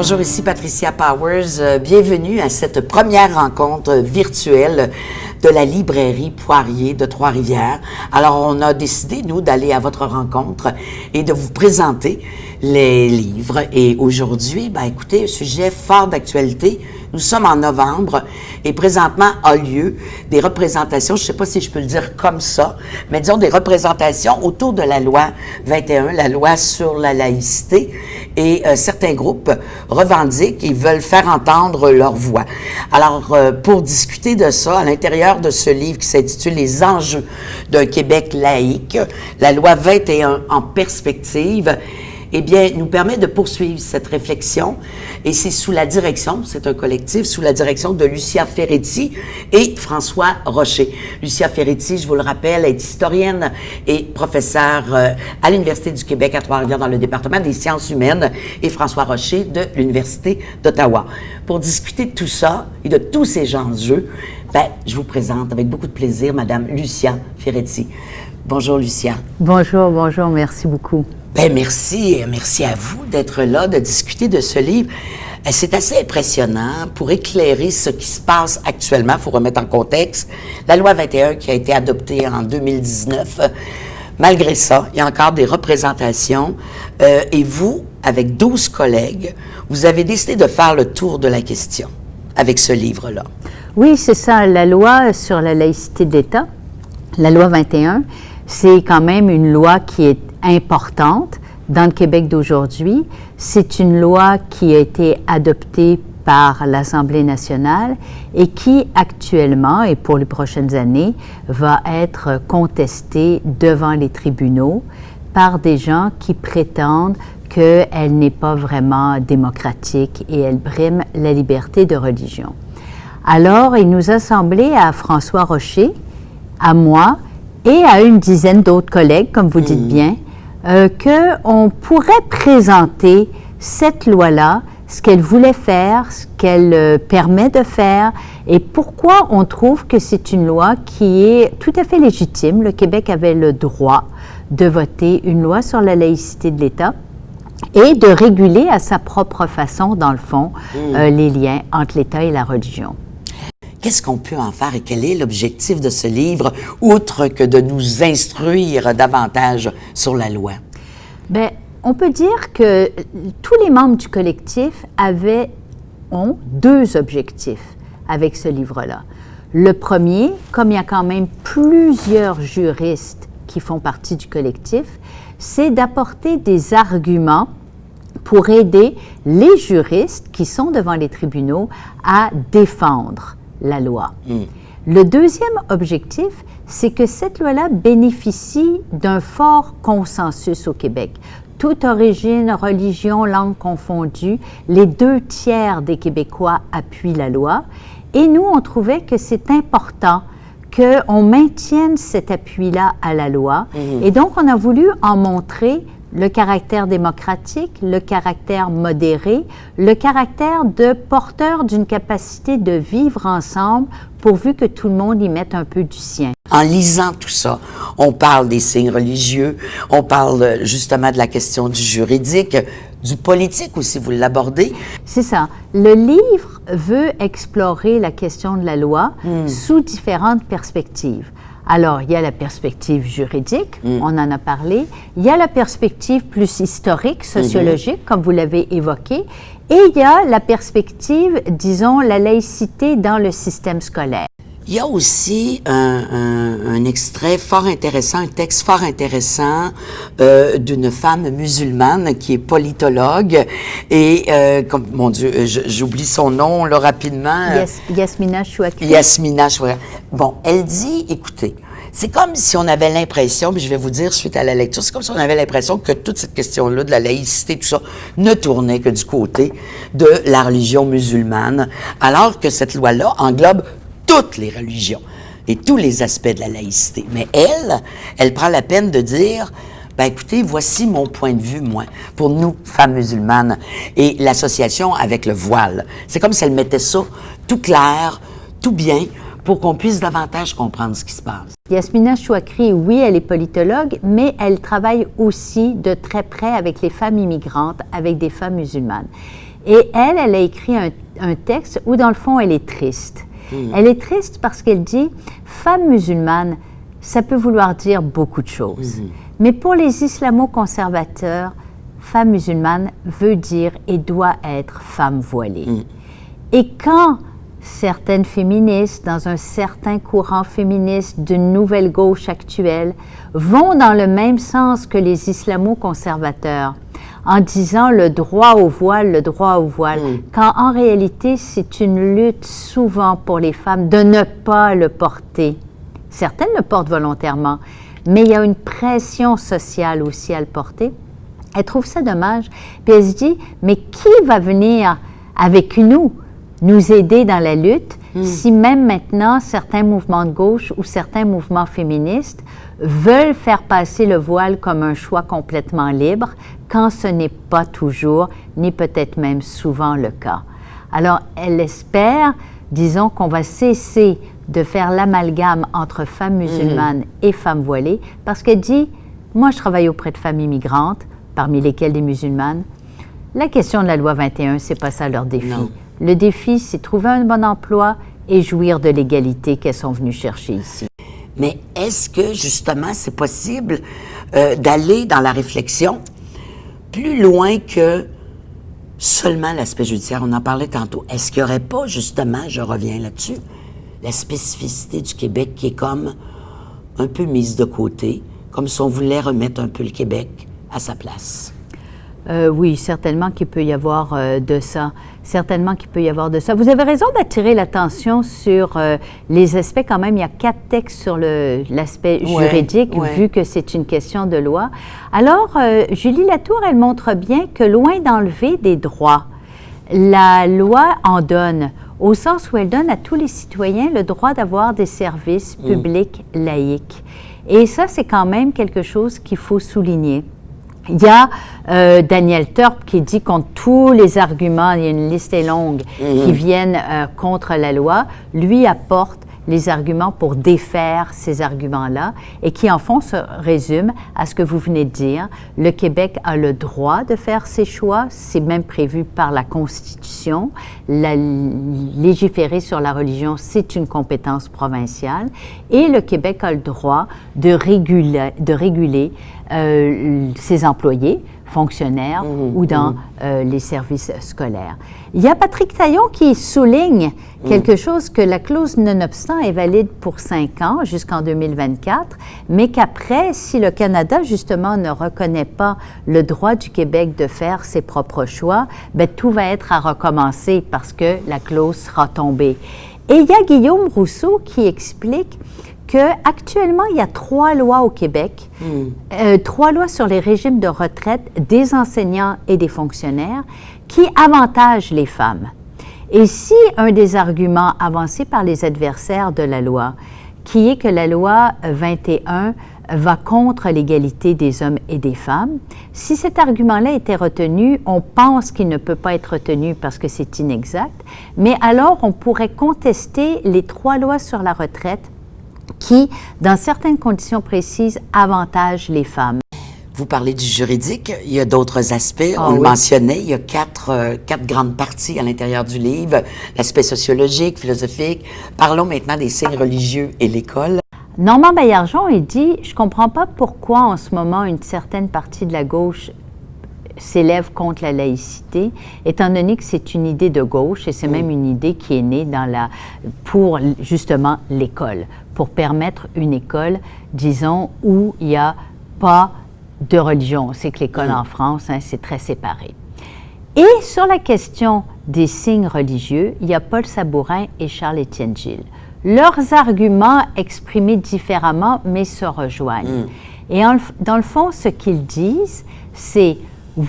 Bonjour, ici Patricia Powers. Bienvenue à cette première rencontre virtuelle de la librairie Poirier de Trois-Rivières. Alors, on a décidé, nous, d'aller à votre rencontre et de vous présenter les livres. Et aujourd'hui, écoutez, un sujet fort d'actualité. Nous sommes en novembre et présentement a lieu des représentations, je ne sais pas si je peux le dire comme ça, mais disons des représentations autour de la loi 21, la loi sur la laïcité. Et certains groupes revendiquent et veulent faire entendre leur voix. Alors, pour discuter de ça, à l'intérieur de ce livre qui s'intitule « Les enjeux d'un Québec laïque », la loi 21 en perspective, eh bien, nous permet de poursuivre cette réflexion. Et c'est sous la direction, c'est un collectif, sous la direction de Lucia Ferretti et François Rocher. Lucia Ferretti, je vous le rappelle, est historienne et professeure à l'Université du Québec à Trois-Rivières dans le département des sciences humaines, et François Rocher de l'Université d'Ottawa. Pour discuter de tout ça et de tous ces enjeux, je vous présente avec beaucoup de plaisir Madame Lucia Ferretti. Bonjour Lucia. Bonjour, merci beaucoup. Merci à vous d'être là, de discuter de ce livre. C'est assez impressionnant pour éclairer ce qui se passe actuellement. Il faut remettre en contexte la loi 21 qui a été adoptée en 2019. Malgré ça, il y a encore des représentations. Et vous, avec 12 collègues, vous avez décidé de faire le tour de la question avec ce livre-là. Oui, c'est ça. La loi sur la laïcité de l'État, la loi 21, c'est quand même une loi qui est importante dans le Québec d'aujourd'hui. C'est une loi qui a été adoptée par l'Assemblée nationale et qui actuellement, et pour les prochaines années, va être contestée devant les tribunaux par des gens qui prétendent qu'elle n'est pas vraiment démocratique et elle brime la liberté de religion. Alors, il nous a semblé à François Rocher, à moi et à une dizaine d'autres collègues, comme vous dites bien, qu'on pourrait présenter cette loi-là, ce qu'elle voulait faire, ce qu'elle permet de faire, et pourquoi on trouve que c'est une loi qui est tout à fait légitime. Le Québec avait le droit de voter une loi sur la laïcité de l'État et de réguler à sa propre façon, dans le fond, les liens entre l'État et la religion. Qu'est-ce qu'on peut en faire et quel est l'objectif de ce livre, outre que de nous instruire davantage sur la loi? Bien, on peut dire que tous les membres du collectif ont deux objectifs avec ce livre-là. Le premier, comme il y a quand même plusieurs juristes qui font partie du collectif, c'est d'apporter des arguments pour aider les juristes qui sont devant les tribunaux à défendre la loi. Le deuxième objectif, c'est que cette loi-là bénéficie d'un fort consensus au Québec. Toute origine, religion, langue confondue, les 2/3 des Québécois appuient la loi. Et nous, on trouvait que c'est important qu'on maintienne cet appui-là à la loi. Et donc, on a voulu en montrer le caractère démocratique, le caractère modéré, le caractère de porteur d'une capacité de vivre ensemble pourvu que tout le monde y mette un peu du sien. En lisant tout ça, on parle des signes religieux, on parle justement de la question du juridique, du politique aussi, vous l'abordez. C'est ça. Le livre veut explorer la question de la loi sous différentes perspectives. Alors, il y a la perspective juridique, on en a parlé. Il y a la perspective plus historique, sociologique, comme vous l'avez évoqué. Et il y a la perspective, disons, la laïcité dans le système scolaire. Il y a aussi un extrait fort intéressant, un texte fort intéressant d'une femme musulmane qui est politologue et, mon Dieu, j'oublie son nom là rapidement. Yasmina Chouakri. Yasmina Chouakri. Bon, elle dit, écoutez, c'est comme si on avait l'impression, puis je vais vous dire suite à la lecture, c'est comme si on avait l'impression que toute cette question-là de la laïcité, tout ça, ne tournait que du côté de la religion musulmane, alors que cette loi-là englobe toutes les religions et tous les aspects de la laïcité. Mais elle prend la peine de dire, écoutez, voici mon point de vue, moi, pour nous, femmes musulmanes, et l'association avec le voile. C'est comme si elle mettait ça tout clair, tout bien, pour qu'on puisse davantage comprendre ce qui se passe. Yasmina Chouakri, oui, elle est politologue, mais elle travaille aussi de très près avec les femmes immigrantes, avec des femmes musulmanes. Et elle a écrit un texte où, dans le fond, elle est triste. Elle est triste parce qu'elle dit « Femme musulmane, ça peut vouloir dire beaucoup de choses. Mais pour les islamo-conservateurs, femme musulmane veut dire et doit être femme voilée. Et quand certaines féministes, dans un certain courant féministe d'une nouvelle gauche actuelle, vont dans le même sens que les islamo-conservateurs, en disant le droit au voile, quand en réalité, c'est une lutte souvent pour les femmes de ne pas le porter. Certaines le portent volontairement, mais il y a une pression sociale aussi à le porter. Elle trouve ça dommage, puis elle se dit, mais qui va venir avec nous aider dans la lutte, si même maintenant certains mouvements de gauche ou certains mouvements féministes veulent faire passer le voile comme un choix complètement libre, quand ce n'est pas toujours, ni peut-être même souvent le cas. Alors, elle espère, disons, qu'on va cesser de faire l'amalgame entre femmes musulmanes et femmes voilées, parce qu'elle dit, moi je travaille auprès de femmes immigrantes, parmi lesquelles des musulmanes. La question de la loi 21, c'est pas ça leur défi. Non. Le défi, c'est trouver un bon emploi et jouir de l'égalité qu'elles sont venues chercher ici. Mais est-ce que, justement, c'est possible d'aller dans la réflexion plus loin que seulement l'aspect judiciaire? On en parlait tantôt. Est-ce qu'il n'y aurait pas, justement, je reviens là-dessus, la spécificité du Québec qui est comme un peu mise de côté, comme si on voulait remettre un peu le Québec à sa place? Oui, certainement qu'il peut y avoir de ça. Certainement qu'il peut y avoir de ça. Vous avez raison d'attirer l'attention sur les aspects quand même. Il y a 4 textes sur l'aspect juridique, vu que c'est une question de loi. Alors, Julie Latour, elle montre bien que loin d'enlever des droits, la loi en donne, au sens où elle donne à tous les citoyens le droit d'avoir des services publics laïques. Et ça, c'est quand même quelque chose qu'il faut souligner. Il y a Daniel Turp qui dit contre tous les arguments, il y a une liste est longue, qui viennent contre la loi, lui apporte les arguments pour défaire ces arguments-là et qui, en fond, se résument à ce que vous venez de dire. Le Québec a le droit de faire ses choix, c'est même prévu par la Constitution. Légiférer sur la religion, c'est une compétence provinciale et le Québec a le droit de réguler ses employés, fonctionnaires ou dans les services scolaires. Il y a Patrick Taillon qui souligne quelque chose que la clause nonobstant est valide pour 5 ans jusqu'en 2024, mais qu'après, si le Canada, justement, ne reconnaît pas le droit du Québec de faire ses propres choix, bien, tout va être à recommencer parce que la clause sera tombée. Et il y a Guillaume Rousseau qui explique qu'actuellement, il y a 3 lois au Québec, 3 lois sur les régimes de retraite des enseignants et des fonctionnaires qui avantagent les femmes. Et si un des arguments avancés par les adversaires de la loi, qui est que la loi 21 va contre l'égalité des hommes et des femmes, si cet argument-là était retenu, on pense qu'il ne peut pas être retenu parce que c'est inexact, mais alors on pourrait contester les 3 lois sur la retraite qui, dans certaines conditions précises, avantage les femmes. Vous parlez du juridique, il y a d'autres aspects, on le mentionnait, il y a 4 grandes parties à l'intérieur du livre, l'aspect sociologique, philosophique. Parlons maintenant des signes religieux et l'école. Normand Baillargeon, il dit « Je ne comprends pas pourquoi en ce moment une certaine partie de la gauche s'élève contre la laïcité, étant donné que c'est une idée de gauche et c'est même une idée qui est née pour justement l'école, pour permettre une école, disons, où il n'y a pas de religion. On sait que l'école en France, c'est très séparé. Et sur la question des signes religieux, il y a Paul Sabourin et Charles-Étienne Gilles. Leurs arguments exprimés différemment, mais se rejoignent. Et dans le fond, ce qu'ils disent, c'est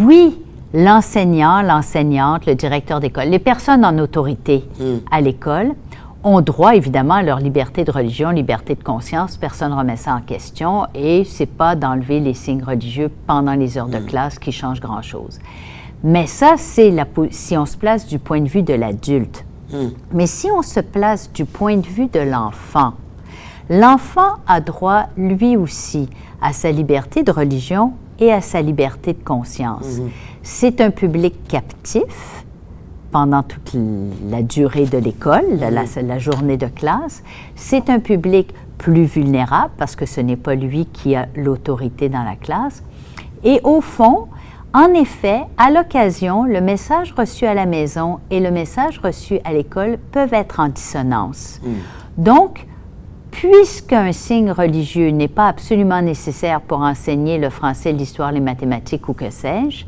oui, l'enseignant, l'enseignante, le directeur d'école, les personnes en autorité à l'école ont droit, évidemment, à leur liberté de religion, liberté de conscience. Personne ne remet ça en question et c'est pas d'enlever les signes religieux pendant les heures de classe qui change grand-chose. Mais ça, c'est si on se place du point de vue de l'adulte. Mais si on se place du point de vue de l'enfant, l'enfant a droit, lui aussi, à sa liberté de religion et à sa liberté de conscience. C'est un public captif pendant toute la durée de l'école, la journée de classe. C'est un public plus vulnérable parce que ce n'est pas lui qui a l'autorité dans la classe. Et au fond, en effet, à l'occasion, le message reçu à la maison et le message reçu à l'école peuvent être en dissonance. Donc, puisqu'un signe religieux n'est pas absolument nécessaire pour enseigner le français, l'histoire, les mathématiques ou que sais-je,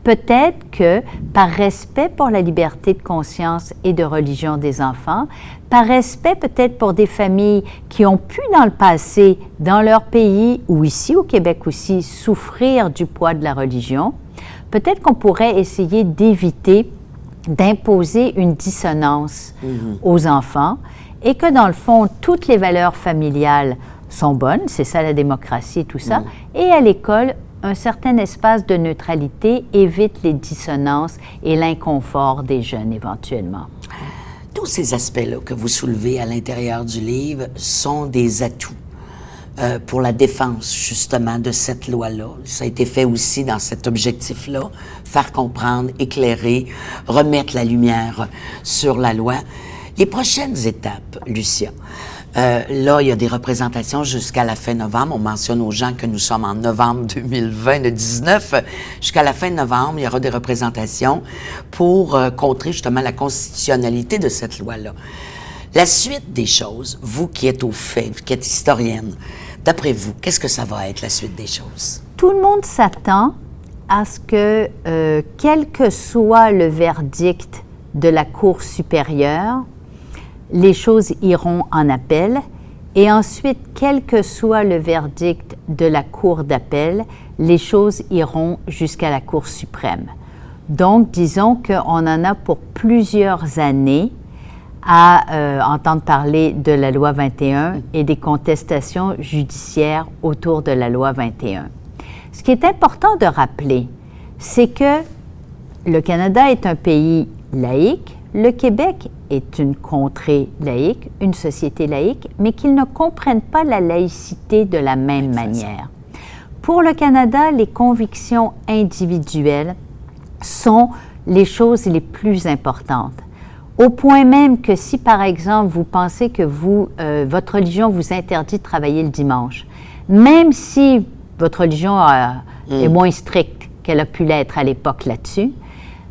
peut-être que, par respect pour la liberté de conscience et de religion des enfants, par respect peut-être pour des familles qui ont pu dans le passé, dans leur pays ou ici au Québec aussi, souffrir du poids de la religion, peut-être qu'on pourrait essayer d'éviter d'imposer une dissonance aux enfants et que dans le fond, toutes les valeurs familiales sont bonnes, c'est ça la démocratie et tout ça, et à l'école, un certain espace de neutralité évite les dissonances et l'inconfort des jeunes éventuellement. Tous ces aspects-là que vous soulevez à l'intérieur du livre sont des atouts pour la défense, justement, de cette loi-là. Ça a été fait aussi dans cet objectif-là, faire comprendre, éclairer, remettre la lumière sur la loi. Les prochaines étapes, Lucia, là, il y a des représentations jusqu'à la fin novembre. On mentionne aux gens que nous sommes en novembre 2020, le 19. Jusqu'à la fin de novembre, il y aura des représentations pour contrer justement la constitutionnalité de cette loi-là. La suite des choses, vous qui êtes au fait, qui êtes historienne, d'après vous, qu'est-ce que ça va être la suite des choses? Tout le monde s'attend à ce que, quel que soit le verdict de la Cour supérieure, les choses iront en appel et ensuite, quel que soit le verdict de la Cour d'appel, les choses iront jusqu'à la Cour suprême. Donc, disons qu'on en a pour plusieurs années à entendre parler de la loi 21 et des contestations judiciaires autour de la loi 21. Ce qui est important de rappeler, c'est que le Canada est un pays laïque, le Québec est une contrée laïque, une société laïque, mais qu'ils ne comprennent pas la laïcité de la même manière. Pour le Canada, les convictions individuelles sont les choses les plus importantes. Au point même que si, par exemple, vous pensez que votre religion vous interdit de travailler le dimanche, même si votre religion est moins stricte qu'elle a pu l'être à l'époque là-dessus,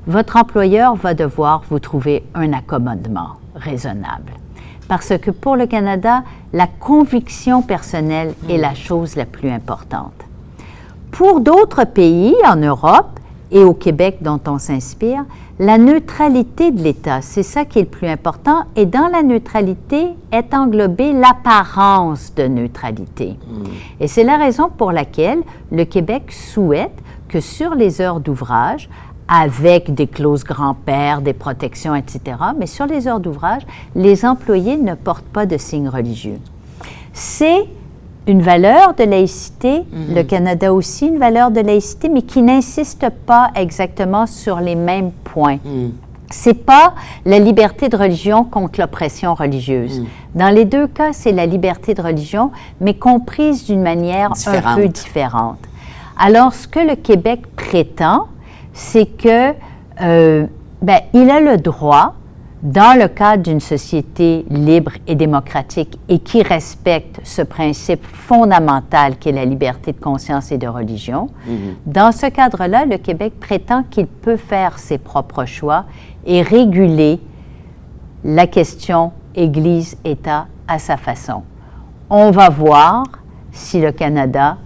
votre employeur va devoir vous trouver un accommodement raisonnable. Parce que pour le Canada, la conviction personnelle est la chose la plus importante. Pour d'autres pays en Europe et au Québec dont on s'inspire, la neutralité de l'État, c'est ça qui est le plus important. Et dans la neutralité est englobée l'apparence de neutralité. Et c'est la raison pour laquelle le Québec souhaite que sur les heures d'ouvrage, avec des clauses grand-père, des protections, etc., mais sur les heures d'ouvrage, les employés ne portent pas de signes religieux. C'est une valeur de laïcité, le Canada aussi une valeur de laïcité, mais qui n'insiste pas exactement sur les mêmes points. C'est pas la liberté de religion contre l'oppression religieuse. Dans les deux cas, c'est la liberté de religion, mais comprise d'une manière un peu différente. Alors, ce que le Québec prétend, c'est que il a le droit, dans le cadre d'une société libre et démocratique et qui respecte ce principe fondamental qu'est la liberté de conscience et de religion, dans ce cadre-là, le Québec prétend qu'il peut faire ses propres choix et réguler la question Église-État à sa façon. On va voir si le Canada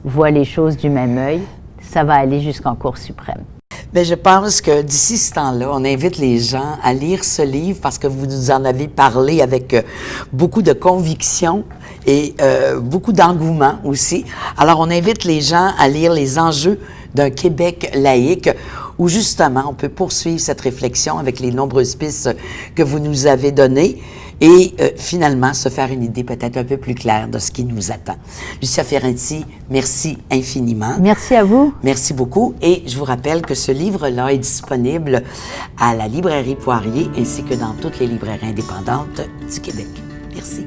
voit les choses du même œil. Ça va aller jusqu'en Cour suprême. Bien, je pense que d'ici ce temps-là, on invite les gens à lire ce livre parce que vous nous en avez parlé avec beaucoup de conviction et beaucoup d'engouement aussi. Alors, on invite les gens à lire Les enjeux d'un Québec laïque où justement, on peut poursuivre cette réflexion avec les nombreuses pistes que vous nous avez données et finalement se faire une idée peut-être un peu plus claire de ce qui nous attend. Lucia Ferranti, merci infiniment. Merci à vous. Merci beaucoup. Et je vous rappelle que ce livre-là est disponible à la librairie Poirier ainsi que dans toutes les librairies indépendantes du Québec. Merci.